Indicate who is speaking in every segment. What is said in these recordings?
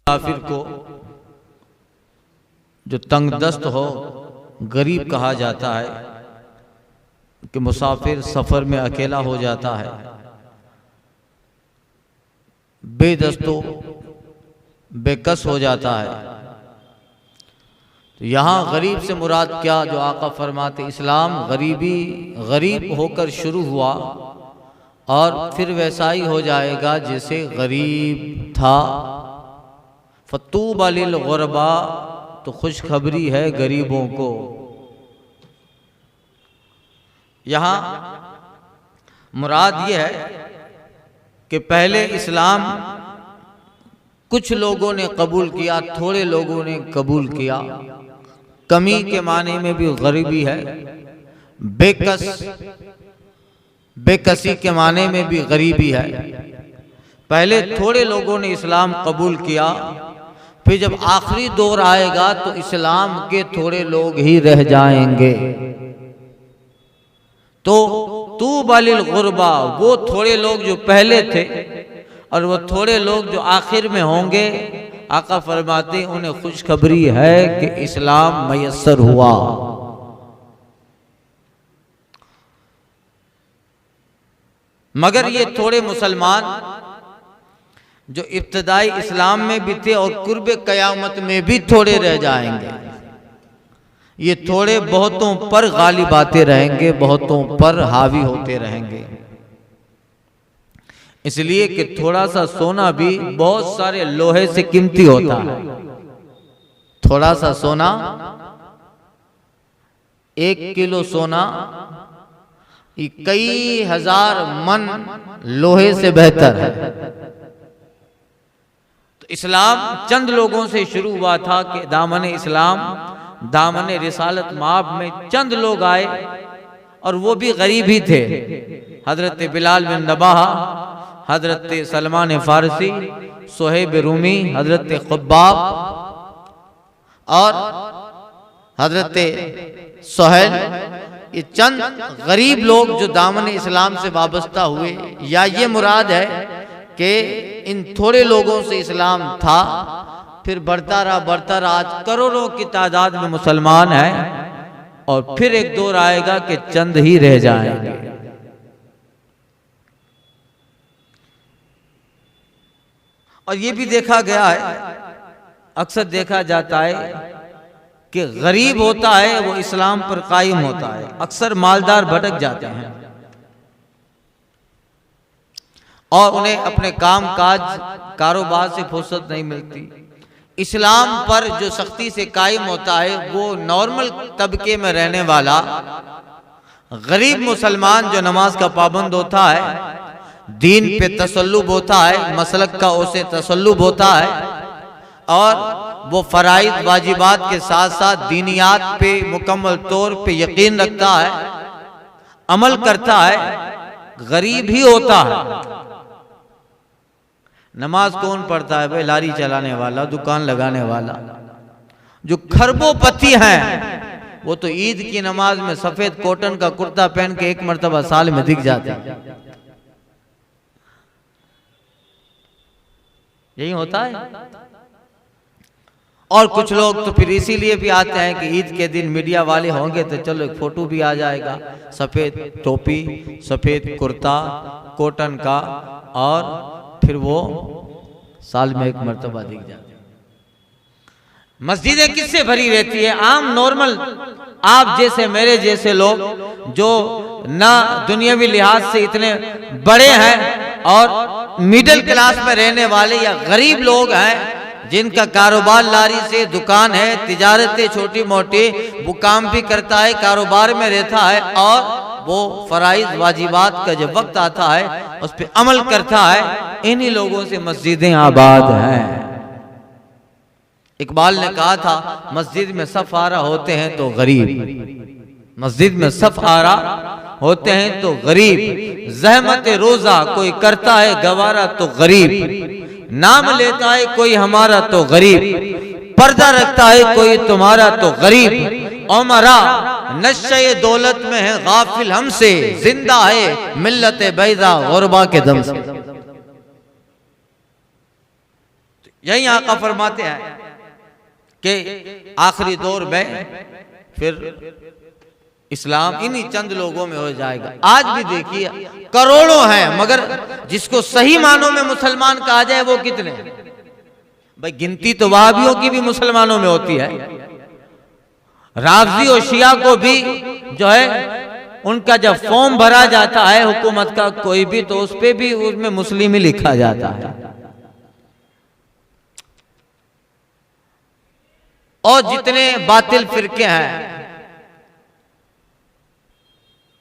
Speaker 1: मुसाफिर को जो तंगदस्त हो गरीब कहा जाता है कि मुसाफिर सफर में अकेला हो जाता है, बेदस्तो बेकस हो जाता है। तो यहाँ गरीब से मुराद क्या, जो आका फरमाते इस्लाम गरीब होकर शुरू हुआ और फिर वैसा ही हो जाएगा जैसे गरीब था। फतूबा लिल गुरबा, तो खुशखबरी है गरीबों को। यहाँ मुराद ये है कि पहले इस्लाम कुछ लोगों ने कबूल किया, थोड़े लोगों ने कबूल किया। कमी के माने में भी गरीबी है, बेकसी के माने में भी गरीबी है। पहले थोड़े लोगों ने इस्लाम कबूल किया, फिर जब आखिरी दौर आएगा तो इस्लाम के थोड़े लोग ही रह जाएंगे। तो तूबा लिल गुरबा, वो थोड़े लोग जो पहले थे और वो थोड़े लोग जो आखिर में होंगे, आका फरमाते उन्हें खुशखबरी है कि इस्लाम मयस्सर हुआ। मगर ये थोड़े मुसलमान जो इब्तदाई इस्लाम में भी थे और कुर्बे कयामत में भी थोड़े रह जाएंगे। ये थोड़े बहुतों पर गालिब आते रहेंगे, बहुतों पर हावी होते रहेंगे। इसलिए कि थोड़ा सा सोना भी बहुत सारे लोहे से कीमती होता है। थोड़ा सा सोना, 1 किलो सोना कई हजार मन लोहे से बेहतर है। तो इस्लाम चंद लोगों से शुरू हुआ था कि दामन इस्लाम, दामन रिसालत माब में चंद लोग आए और वो भी गरीब ही थे। हजरत बिलाल बिन रबाह, हजरत सलमान फारसी, सुहैब रूमी, हजरत खुब्बाब और हजरत सुहैल, ये चंद गरीब लोग जो दामन इस्लाम से वाबस्ता हुए। या ये मुराद है कि इन थोड़े लोगों से इस्लाम था, फिर बढ़ता रहा, आज करोड़ों की तादाद में मुसलमान हैं और फिर एक दौर आएगा कि चंद ही रह जाएंगे। और ये भी देखा गया है, अक्सर देखा जाता है कि गरीब होता है वो इस्लाम पर कायम होता है। अक्सर मालदार भटक जाते हैं और उन्हें अपने काम काज कारोबार से फुर्सत नहीं मिलती। इस्लाम पर जो सख्ती से कायम होता है वो नॉर्मल तबके में रहने वाला गरीब मुसलमान जो नमाज का पाबंद होता है, दीन पे तसल्लुब होता है, मसलक का उसे तसल्लुब होता है और वो फराइज वाजिबात के साथ साथ दीनियात पे मुकम्मल तौर पे यकीन रखता है, अमल करता है, गरीब ही होता है। नमाज कौन पढ़ता है भाई? लारी चलाने वाला, दुकान लगाने वाला। जो खरबोपति हैं वो तो ईद की नमाज में सफेद कॉटन का कुर्ता पहन के एक मर्तबा साल में दिख जाते हैं। यही होता है। और कुछ लोग तो फिर इसीलिए भी आते हैं कि ईद के दिन मीडिया वाले होंगे तो चलो एक फोटो भी आ जाएगा, सफेद टोपी, सफेद कुर्ता कॉटन का, और फिर वो साल में एक मर्तबा दिख जाते हैं। मस्जिदें किससे भरी रहती है? आम नॉर्मल आप जैसे मेरे जैसे लोग जो ना दुनियावी लिहाज से इतने बड़े हैं और मिडिल क्लास में रहने वाले या गरीब लोग हैं, जिनका कारोबार लारी से, दुकान है, तिजारतें छोटी मोटी, वो काम भी करता है, कारोबार में रहता है और वो फराइज वाजिबात का जब वक्त आता है उस पर अमल करता है। इन्हीं लोगों से मस्जिदें आबाद हैं। इकबाल ने कहा था, मस्जिद में सफ आरा होते हैं तो गरीब, मस्जिद में सफ आरा होते हैं तो गरीब, जहमत रोजा कोई करता है गवारा तो गरीब, नाम लेता है कोई हमारा तो गरीब, पर्दा रखता है कोई तुम्हारा तो गरीब, उमरा नशे दौलत में है गाफिल हमसे, जिंदा है मिल्लत बैदा गुरबा के दम से। तो यही आका फरमाते हैं कि आखिरी दौर में फिर इस्लाम इन्हीं चंद लोगों में हो जाएगा। आज भी देखिए करोड़ों हैं, मगर जिसको सही मानों में मुसलमान कहा जाए वो कितने? भाई गिनती तो वहाबियों की भी मुसलमानों में होती है, राफजी और शिया को भी जो है उनका जब फॉर्म भरा जाता है हुकूमत का कोई भी, तो उस पे भी उसमें मुस्लिम ही लिखा जाता है। और जितने बातिल फिरके हैं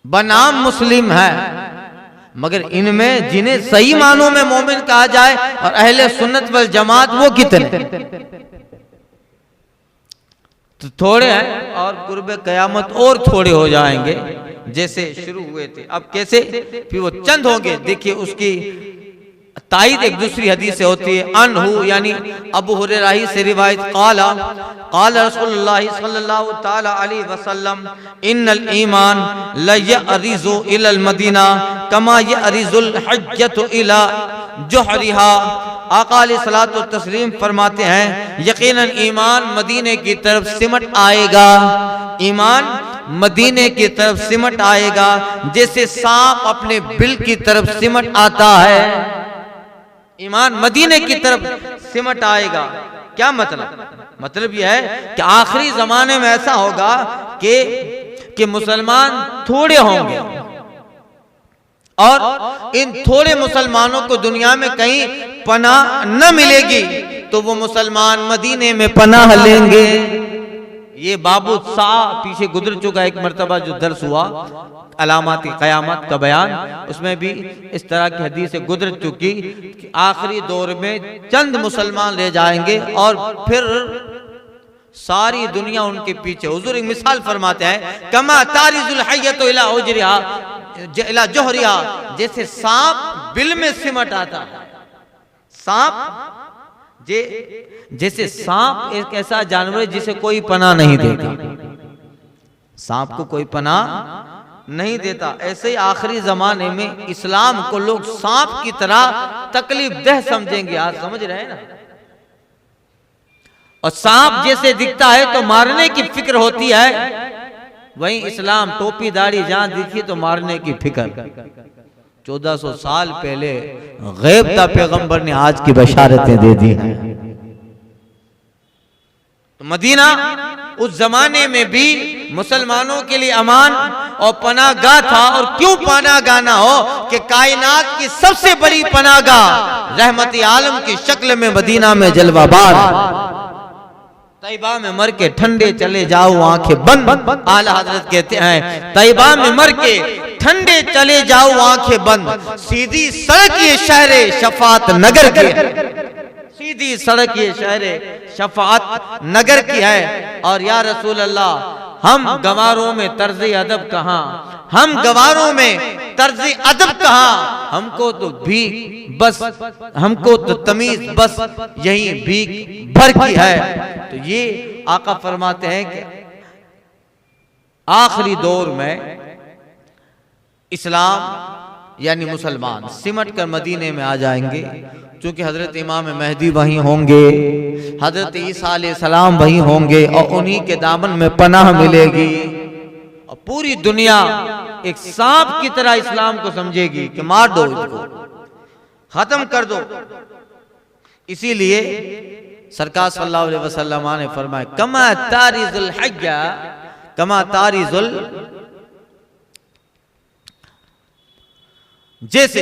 Speaker 1: बनाम मुस्लिम है, मगर इनमें जिन्हें सही मानों में मोमिन कहा जाए और अहले सुन्नत वल जमात वो कितने? तो थोड़े हैं और कुर्बे कयामत और थोड़े हो जाएंगे जैसे शुरू हुए थे। अब कैसे? फिर वो चंद होंगे। देखिए उसकी तायीद एक दूसरी हदीस से होती है, अनहु यानी अबू हुरैरा से रिवायत, काला काला रसूलुल्लाह सल्लल्लाहु ताला अलैहि वसल्लम इन्नल ईमान ला यअरिजु इलल मदीना कमा यअरिजुल हज्जतु इला जुहरिहा। आका अलैहिस्सलातु तस्लीम फरमाते हैं यकीनन ईमान मदीने की तरफ सिमट आएगा, ईमान मदीने की तरफ सिमट आएगा जैसे सांप अपने बिल की तरफ सिमट आता है। ईमान मदीने की तरफ सिमट आएगा। क्या मतलब? मतलब यह है कि आखिरी जमाने में ऐसा होगा कि मुसलमान थोड़े होंगे और इन थोड़े मुसलमानों को दुनिया में कहीं पनाह न मिलेगी तो वो मुसलमान मदीने में पनाह लेंगे। ये बाबू सा पीछे गुजर चुका एक मर्तबा जो दर्स हुआ अलामात क़यामत का बयान, उसमें भी इस तरह की हदीस से गुजर चुकी कि आखिरी दौर में चंद मुसलमान रह जाएंगे और फिर सारी दुनिया उनके पीछे। हुजूर एक मिसाल फरमाते हैं, कमा तारिजुल हय्यतु इला उजरिहा इला जुहरिहा, जैसे सांप बिल में सिमट आता है। सांप जैसे सांप एक ऐसा जानवर है जिसे कोई पनाह नहीं देता, सांप को कोई पनाह नहीं देता। ऐसे ही आखिरी जमाने में इस्लाम को लोग सांप की तरह तकलीफ दह समझेंगे। आज समझ रहे हैं ना? और सांप जैसे दिखता है तो मारने की फिक्र होती है, वहीं इस्लाम टोपी दाढ़ी जहां दिखी तो मारने की फिक्र। 1400 साल पहले गैब का पैगंबर ने आज की बशारतें दे दी हैं। तो मदीना उस जमाने में भी मुसलमानों के लिए अमान और पनाहगाह था। और क्यों पनाहगाह ना हो कि कायनात की सबसे बड़ी पनाहगाह रहमत आलम की शक्ल में मदीना में जलवाबार। तैयबा में मर के ठंडे चले जाओ आंखें बंद, आला हजरत कहते हैं तैयबा में मर के ठंडे चले जाओ आंखें बंद, सीधी सड़क ये शहरे शफात नगर की है, सीधी सड़क ये शहरे शफात नगर की है। और या रसूल अल्लाह हम गवारों में तर्ज़े अदब कहाँ, हम गवारों में तर्ज़े अदब कहाँ, हमको तो भीख बस, हमको तो तमीज बस यही भीख भर की है। तो ये आका फरमाते हैं कि आखिरी दौर में इस्लाम यानी मुसलमान सिमट कर मदीने में आ जाएंगे, क्योंकि हजरत इमाम महदी वहीं होंगे, हजरत ईसा अलैहिस्सलाम वहीं होंगे और उन्हीं के दामन में पनाह मिलेगी। और पूरी दुनिया एक सांप की तरह इस्लाम को समझेगी कि मार दो इसको, खत्म कर दो। इसीलिए सरकार सल्लल्लाहु अलैहि वसल्लम ने फरमाया कमा तारिजुल हय्या कमा तारिजुल, जैसे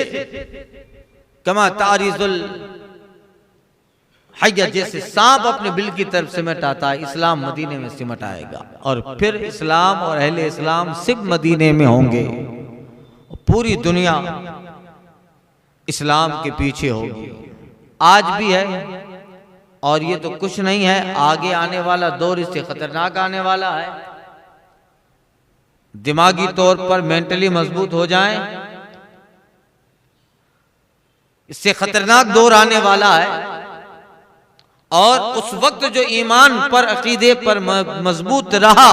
Speaker 1: कमा तारिजुल हय्या, जैसे सांप अपने बिल की तरफ सिमट आता है, इस्लाम मदीने में सिमट आएगा। और फिर इस्लाम और अहले इस्लाम सिर्फ मदीने में होंगे, पूरी दुनिया इस्लाम के पीछे होगी। आज भी है और ये तो कुछ नहीं है, आगे आने वाला दौर इससे खतरनाक आने वाला है। दिमागी तौर पर मेंटली मजबूत हो जाएं, इससे खतरनाक दौर आने वाला है। और उस वक्त जो ईमान पर अकीदे पर मजबूत रहा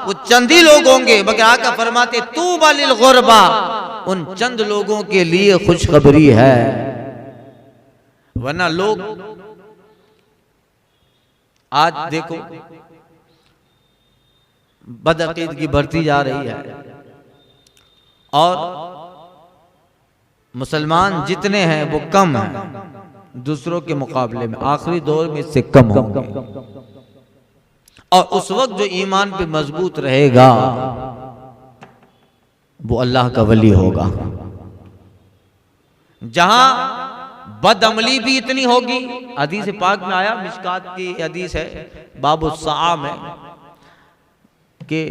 Speaker 1: वो चंद ही लोग होंगे, मगर आका फरमाते तूबा लिल गुरबा, उन चंद लोगों के लिए खुशखबरी है। वरना लोग आज देखो बदअकीदगी बढ़ती जा रही है और मुसलमान जितने हैं वो कम हैं दूसरों के मुकाबले में, आखिरी दौर में इससे कम होंगे। और उस वक्त जो ईमान पे मजबूत रहेगा वो अल्लाह का वली होगा। जहां बदअमली भी इतनी होगी, हदीस पाक में आया, मिशकात की हदीस है बाबुस्सआ में, कि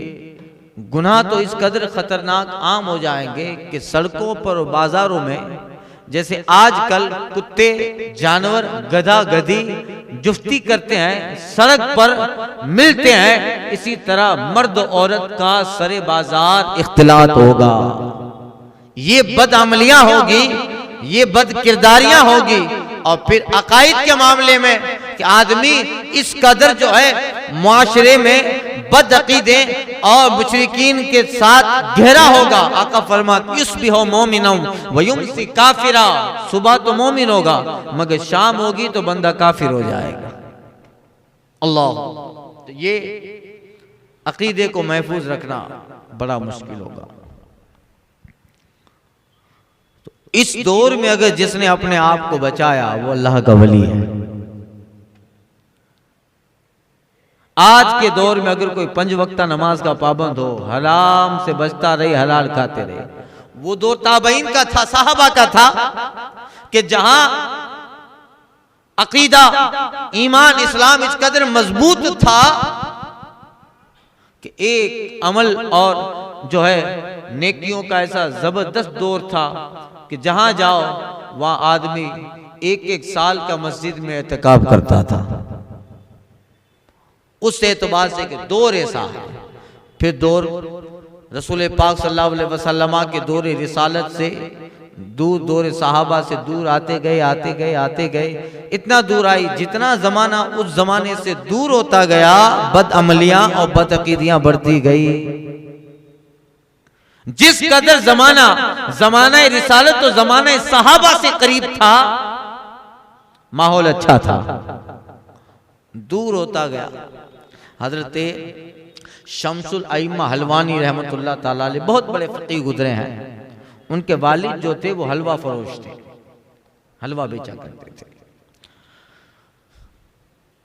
Speaker 1: गुनाह तो इस कदर खतरनाक आम हो जाएंगे कि सड़कों पर और बाजारों में जैसे आजकल कुत्ते जानवर गधा गधी जुफ्ती करते हैं, सड़क पर मिलते हैं, इसी तरह मर्द औरत का सरे बाजार इख्तिलात होगा। ये बदअमलियां होगी, ये बदकिरदारियां होगी। और फिर अकायद के मामले में कि आदमी इस कदर जो है मुआशरे में बदअकीदे और मुशरिकीन के साथ गहरा होगा। आका फरमाते युस्बिह मोमिनन व युमसी काफिरा, सुबह तो मोमिन होगा मगर शाम होगी तो बंदा काफिर हो जाएगा। अल्लाह, तो ये अकीदे को महफूज रखना बड़ा मुश्किल होगा। तो इस दौर में अगर जिसने अपने आप को बचाया वो अल्लाह का वली है। आज के दौर में अगर कोई 5 वक्ता नमाज का पाबंद हो, हराम से बचता रहे, हलाल खाते रहे, वो दौर ताबईन का था, साहबा का था कि जहां अकीदा ईमान इस्लाम इस कदर मजबूत था कि एक अमल और जो है नेकियों का ऐसा जबरदस्त दौर था कि जहां जाओ वहां आदमी 1-1 साल का मस्जिद में एहतिकाफ करता था। उस एतबार से कि दौर ऐसा है। फिर दौर रसूल पाक सल्लल्लाहु अलैहि वसल्लम के दौर रिसालत से दूर, दौर सहाबा से दूर आते गए, इतना दूर आई जितना जमाना उस जमाने से दूर होता गया, बदअमलियां और बदअकीदियां बढ़ती गई। जिस कदर जमाना रिसालत तो जमाना सहाबा से करीब था, माहौल अच्छा था, दूर होता गया। हजरत शमसुल अइम्मा हलवानी रहमतुल्लाह ताला अलैह बहुत बड़े फकीह गुजरे हैं। उनके वालिद जो थे वो हलवा फरोश थे, हलवा बेचा करते थे।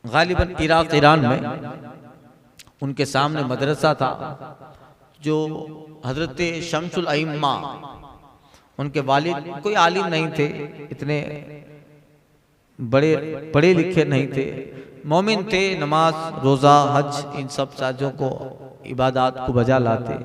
Speaker 1: गालिबन इराक ईरान में उनके सामने मदरसा था। जो हजरत शमसुल अइम्मा, उनके वालिद कोई आलिम नहीं थे, इतने बड़े पढ़े लिखे नहीं थे, मोमिन थे, नमाज रोज़ा हज इन सब चीज़ों को इबादत को बजा लाते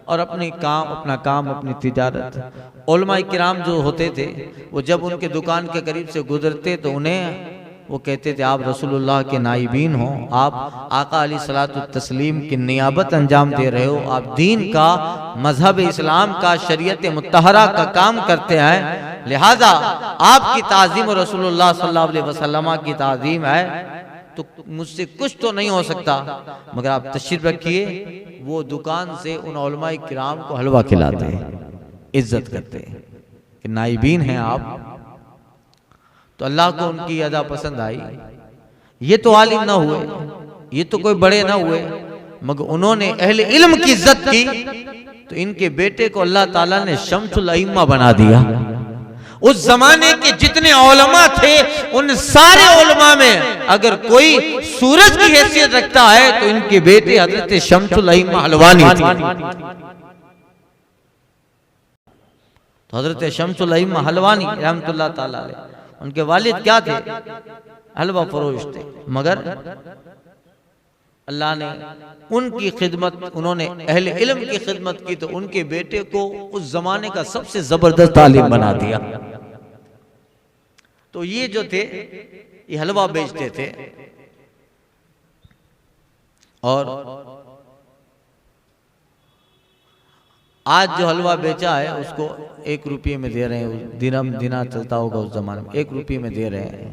Speaker 1: और अपना काम अपनी तिजारत। उलमाए किराम जो होते थे वो जब उनके दुकान के करीब से गुजरते तो उन्हें वो कहते थे आप रसूलुल्लाह के नाइबीन हो, आप आका अलैहिस्सलातु तस्लीम की नियाबत अंजाम दे रहे हो, आप दीन का, मजहब इस्लाम का, शरीयत मुत्तहरा का काम करते हैं, लिहाजा आपकी ताज़ीम और रसूलुल्लाह सल्लल्लाहु अलैहि वसल्लम की ताज़ीम है, तो मुझसे कुछ तो नहीं हो सकता मगर आप तशरीफ रखिए। वो दुकान से उन उलमाए किराम को हलवा खिलाते हैं, इज्जत करते हैं कि नाइबीन हैं आप। तो अल्लाह को उनकी अदा पसंद आई। ये तो आलिम ना हुए, ये तो कोई बड़े ना हुए, मगर उन्होंने अहले इल्म की इज्जत की तो इनके बेटे को अल्लाह ताला ने शमसुल अइम्मा बना दिया। उस जमाने के जितने उलमा थे उन सारे उलमा में अगर कोई सूरज की हैसियत रखता है तो इनके बेटे हजरत शमसुल अइम्मा हलवानी थे। तो हजरत शमसुल अइम्मा हलवानी रहमतुल्लाह ताला अलैह, उनके वालिद क्या थे? हलवा फरोश थे, मगर अल्लाह ने उनकी खिदमत, उन्होंने अहले इल्म की खिदमत की तो उनके बेटे को उस जमाने का सबसे जबरदस्त तालीम बना दिया। तो ये जो थे ये हलवा बेचते थे और आज जो हलवा बेचा है उसको 1 रुपये में दे रहे हैं। दिना चलता होगा उस जमाने में, 1 रुपये में दे रहे हैं,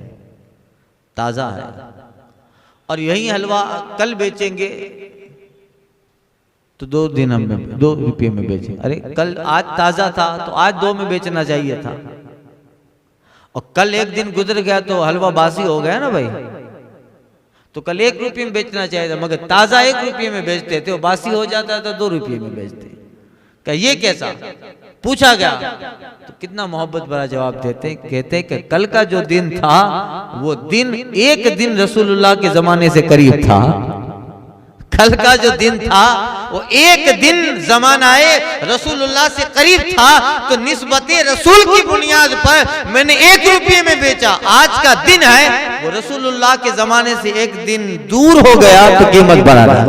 Speaker 1: ताज़ा है। और यही हलवा कल बेचेंगे तो 2 रुपये में बेचेंगे। अरे कल आज ताज़ा था तो आज 2 में बेचना चाहिए था, और कल एक दिन गुजर गया तो हलवा बासी हो गया ना भाई। तो कल 1 रुपये में बेचना चाहिए था, मगर ताजा 1 रुपये में बेचते थे, वो बासी हो जाता था 2 रुपये में बेचते। क्या ये कैसा? पूछा गया तो कितना मोहब्बत भरा जवाब देते, कहते कि कल का जो दिन था वो दिन 1 दिन रसूलुल्लाह के जमाने से करीब था। कल का जो दिन था वो 1 दिन जमानाए रसूलुल्लाह से करीब था, तो निस्बते रसूल की बुनियाद पर मैंने 1 रुपये में बेचा। आज का दिन है वो रसूलुल्लाह के जमाने से 1 दिन दूर हो गया तो कीमत बढ़ा रहा।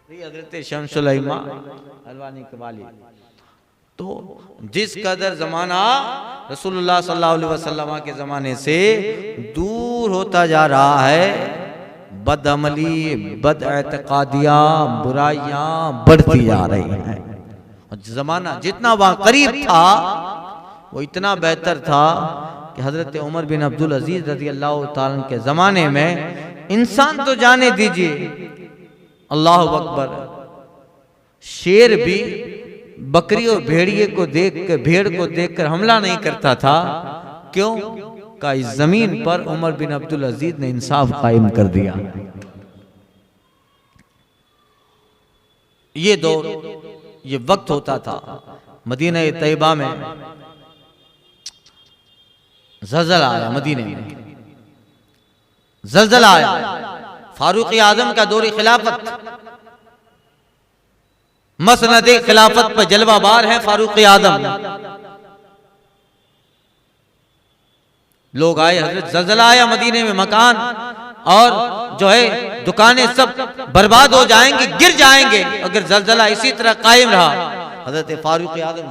Speaker 1: हज़रत शम्सुल अइम्मा हलवानी कबाली, तो जिस कदर जमाना रसूलुल्लाह सल्लल्लाहु अलैहि वसल्लम के जमाने से दूर होता जा रहा है, बदअमली, बदएतकादियाँ, बुराइयाँ बढ़ती जा रही हैं। जमाना जितना वहाँ करीब था वो इतना बेहतर था कि हजरत उमर बिन अब्दुल अजीज रज़ी अल्लाह ताला के ज़माने में इंसान तो जाने दीजिए, अल्लाह अकबर, शेर भी बकरी और भेड़िए को देख कर, भेड़ को देखकर हमला नहीं करता था। क्यों? का इस जमीन पर उमर बिन अब्दुल अजीज ने इंसाफ कायम कर दिया। ये दौर, ये वक्त होता था। मदीना तैयबा में ज़लज़ला आया, मदीने में ज़लज़ला आया। फारूक आजम का दौर खिलाफत, मसनद खिलाफत पर जलवाबार है फारूक आजम। लोग आए, हजरत ज़लज़ला आया मदीने में, मकान और जो है दुकानें सब बर्बाद हो जाएंगी, गिर जाएंगे अगर ज़लज़ला इसी तरह कायम रहा। हजरत फारूक आजम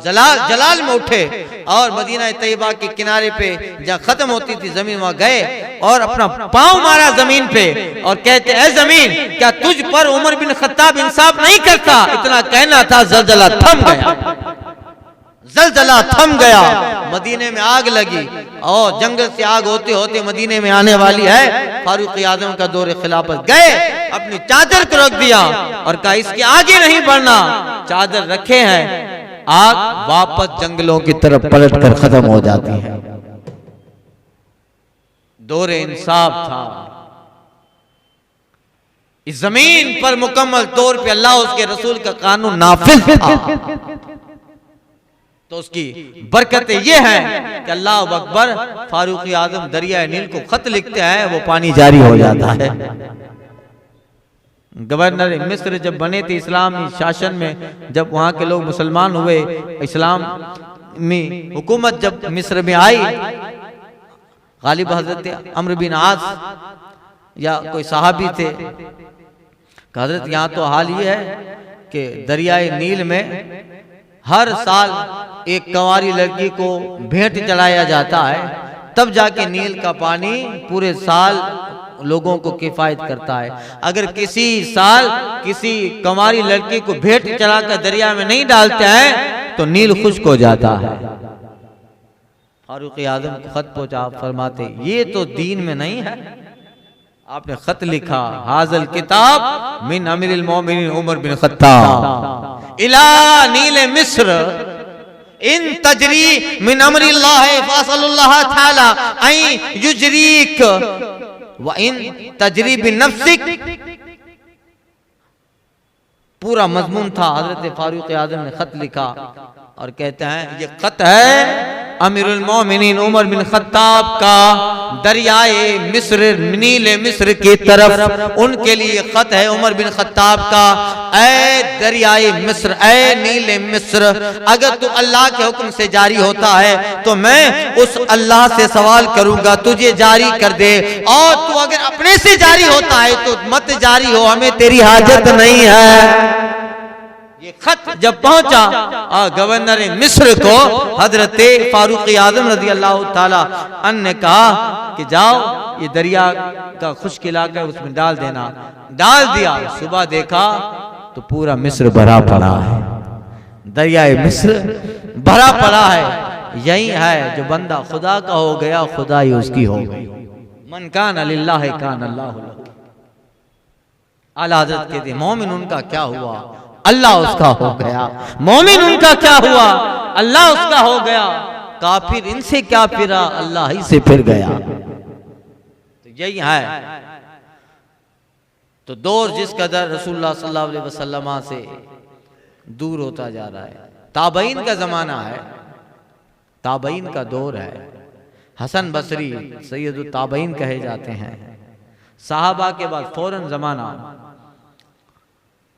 Speaker 1: जलाल में उठे और मदीना तैयबा के किनारे पे जहाँ खत्म होती थी जमीन, वहां गए और अपना पांव मारा जमीन पे और कहते, ऐ जमीन, क्या तुझ पर उमर बिन खत्ताब इंसाफ नहीं करता? इतना कहना था, ज़लज़ला थम गया। ज़लज़ला थम गया, मदीने में आग लगी और जंगल से आग होते होते मदीने में आने वाली है। फारूक आजम का दौर खिलाफत, गए अपनी चादर को रख दिया और कहा इसके आगे नहीं बढ़ना। चादर रखे हैं, आग वापस जंगलों की तरफ पलट कर खत्म हो जाती है। दौर इंसाफ था इस जमीन पर, मुकम्मल तौर पे अल्लाह उसके रसूल का कानून नाफिज था। तो उसकी बरकतें ये हैं कि अल्लाह अकबर, फारूक आजम दरिया नील को खत लिखते हैं, वो पानी जारी हो जाता है। गवर्नर मिस्र जब बने थे इस्लामी शासन में, जब वहाँ के लोग मुसलमान हुए, इस्लाम में हुकूमत जब मिस्र में आई, गालिब हजरत अम्र बिन आस या कोई साहबी थे, हजरत यहाँ तो हाल ये है कि दरियाए नील में हर साल एक कंवारी लड़की को भेंट चढ़ाया जाता है, तब जाके नील का पानी पूरे साल लोगों को किफायत करता है। अगर किसी साल किसी कंवारी लड़की को भेंट चढ़ाकर दरिया में नहीं डालते हैं तो नील खुश्क हो जाता है। फारूक आजम को खत पहुंचा, फरमाते ये तो दीन में नहीं है। आपने खत लिखा, हाज़िल किताब मिन अमीरिल मोमिनीन उमर बिन खत्ताब इला नील मिस्र इन तजरी मिन अमरिल्लाह फसलुल्लाह ताला आई युजरीक व इन तजरी बिन नफ्सिक। पूरा मजमून था। हजरत फारूक आजम ने खत लिखा और कहते हैं ये खत है अमीरुल मोमिनीन उमर बिन खत्ताब का दरियाए मिस्र, नीले मिस्र की तरफ, उनके लिए खत है उमर बिन खत्ताब का। ऐ दरियाए मिस्र, ऐ नीले मिस्र, अगर तू अल्लाह के हुक्म से जारी होता है तो मैं उस अल्लाह से सवाल करूंगा तुझे जारी कर दे, और तू अगर अपने से जारी होता है तो मत जारी हो, हमें तेरी हाजत नहीं है। ये खत जब पहुंचा गवर्नर मिस्र को, हजरत फारूक आजम रजी अल्लाह ताला अन्हु ने कहा कि जाओ ये दरिया का खुश्क इलाका है उसमें डाल देना। डाल दिया। सुबह देखा तो पूरा मिस्र भरा पड़ा है, दरियाए मिस्र भरा पड़ा है। यही है जो बंदा खुदा का हो गया, खुदा ही उसकी हो गई। मन कान लिल्लाह कान अल्लाह लहू। आला हजरत कहते मोमिन उनका क्या हुआ, अल्लाह उसका हो गया। मोमिन उनका क्या हुआ, अल्लाह उसका हो गया। काफिर इनसे क्या फिरा, अल्लाह ही से फिर गया। तो यही है। तो दौर जिस कदर रसूलुल्लाह सल्लल्लाहु अलैहि वसल्लम से दूर होता जा रहा है, ताबईन का जमाना है, ताबईन का दौर है। हसन बसरी सैयदुत ताबईन कहे जाते हैं। साहबा के बाद फौरन जमाना,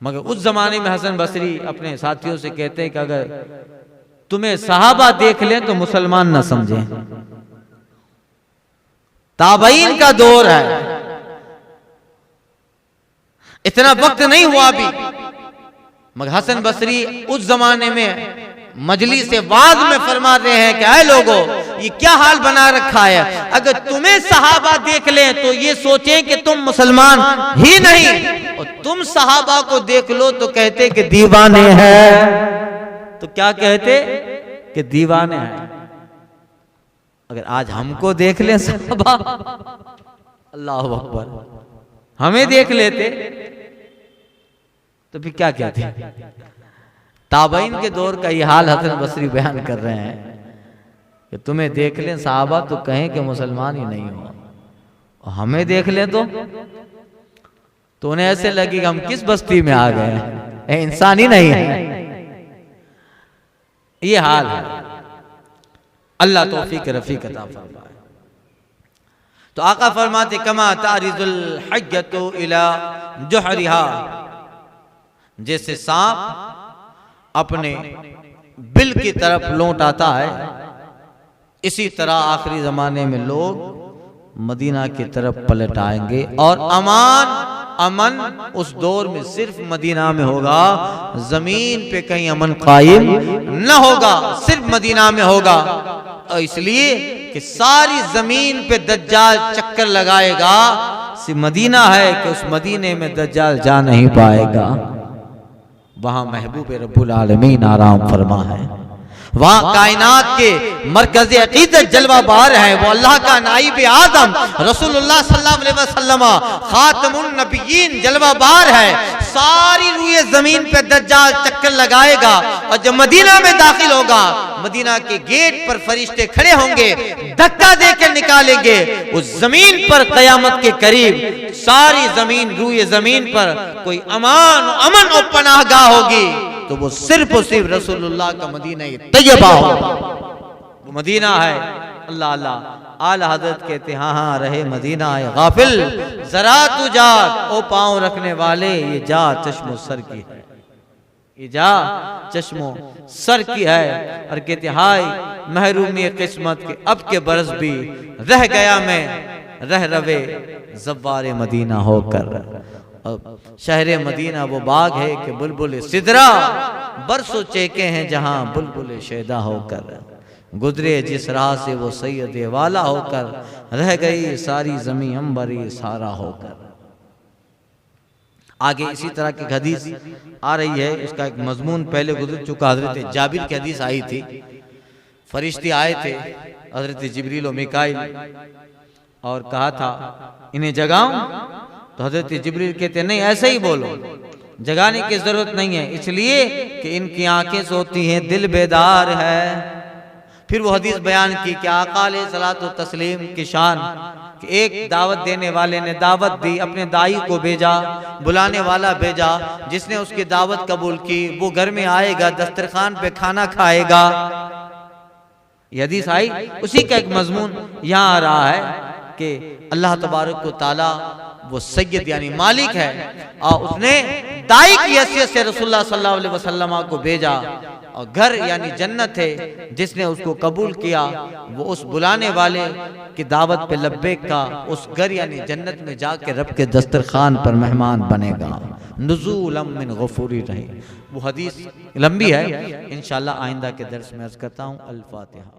Speaker 1: मगर उस जमाने में हसन बसरी अपने साथियों से कहते हैं कि अगर तुम्हें साहबा देख लें तो मुसलमान न समझें। ताबईन का दौर है, इतना वक्त नहीं हुआ अभी, मगर हसन बसरी उस जमाने में मजलिस से वाज में फरमाते हैं कि ऐ लोगों, ये क्या हाल बना रखा है, अगर तुम्हें सहाबा देख लें तो ये सोचें कि तुम मुसलमान ही नहीं, और तुम सहाबा को देख लो तो कहते कि दीवाने हैं। तो क्या कहते कि दीवाने हैं। अगर आज हमको देख लें सहाबा, अल्लाह अकबर, हमें देख लेते तो फिर क्या कहते। ताबईन के दौर का ये हाल हसन बसरी बयान कर रहे हैं कि तुम्हें देख लें सहाबा तो कहें कि मुसलमान ही नहीं हो, और हमें देख लें तो उन्हें ऐसे लगे कि हम किस बस्ती में आ गए हैं, इंसान ही नहीं है। ये हाल है। अल्लाह तौफीक रफीक अता फरमाए। तो आका फरमाते कमा तारिजुल हज्जतु इला जुहरिहा, जैसे सांप अपने बिल की तरफ लौट आता है, इसी तरह आखिरी जमाने में लोग मदीना की तरफ पलट आएंगे, और अमन उस दौर में सिर्फ मदीना में होगा, जमीन पे कहीं अमन कायम न होगा, सिर्फ मदीना में होगा। और इसलिए कि सारी जमीन पे दज्जाल चक्कर लगाएगा, सिर्फ मदीना है कि उस मदीने में दज्जाल जा नहीं पाएगा। वहां महबूब रब्बुल आलमीन आराम फरमा है, वहां कायनात के मरकज़ अक़ीदत जलवा बार है, वो अल्लाह का नाइब आदम रसूलुल्लाह सल्लल्लाहु अलैहि वसल्लम खातमुन नबिय्यीन जलवा बार है। सारी रूए जमीन पे दज्जाल चक्कर लगाएगा, और जब मदीना में दाखिल होगा, मदीना के गेट पर फरिश्ते खड़े होंगे, धक्का देकर निकालेंगे। उस जमीन पर क़यामत के करीब सारी जमीन, रूए जमीन पर कोई अमन और पनाहगाह होगी, तो वो सिर्फ और सिर्फ रसूलुल्लाह का मदीना तैयबा होगा। वो मदीना है। अल्लाह अल्लाह आला हज़रत कहते हाँ हाँ रहे मदीना है गाफिल, जरा तू जाग ओ पांव रखने वाले, ये जा चश्मो सर की है, ये जा चश्मो सर की है। और कहते हाय महरूमी किस्मत के अब के बरस भी रह गया मैं रह रवे ज़व्वारे मदीना होकर। शहरे मदीना वो बाग है कि बुलबुल सिदरा बरसों चेके हैं, जहां बुलबुल शैदा होकर गुजरे जिस राह से वो सैयद वाला होकर, रह गई सारी जमी अंबरी सारा होकर। आगे इसी तरह की हदीस आ रही है, इसका एक मजमून पहले गुजर चुका। हजरत जाबिर की हदीस आई थी, फरिश्ते आए थे हजरत जिब्रील और मिकाइल, और कहा था इन्हें जगाऊं, तो हजरत जिब्रील कहते नहीं ऐसे ही बोलो, जगाने की जरूरत नहीं है, इसलिए कि इनकी आंखें सोती हैं, दिल बेदार है। फिर वो हदीस बयान की कि आका अलैहिस्सलातु तस्लीम की शान कि एक दावत देने वाले ने दावत दी, अपने दाई को भेजा, बुलाने वाला भेजा, जिसने उसकी दावत कबूल की वो घर में आएगा, दस्तरखान पे खाना खाएगा। ये हदीस आई, उसी का एक मजमून यहाँ आ रहा है कि अल्लाह तबारक व तआला वो सैयद यानी मालिक है, और उसने दाई की हैसियत से रसूलुल्लाह सल्लल्लाहु अलैहि वसल्लम को भेजा, और घर यानी जन्नत है, जिसने उसको कबूल किया वो उस बुलाने वाले की दावत पे लब्बैक का उस घर यानी जन्नत में जाके रब के दस्तरखान पर मेहमान बनेगा। नुज़ूलन मिन गफूरिर रहीम। वो हदीस लंबी है, इंशाअल्लाह आइंदा के दर्स में अर्ज़ करता हूँ। अल फातिहा।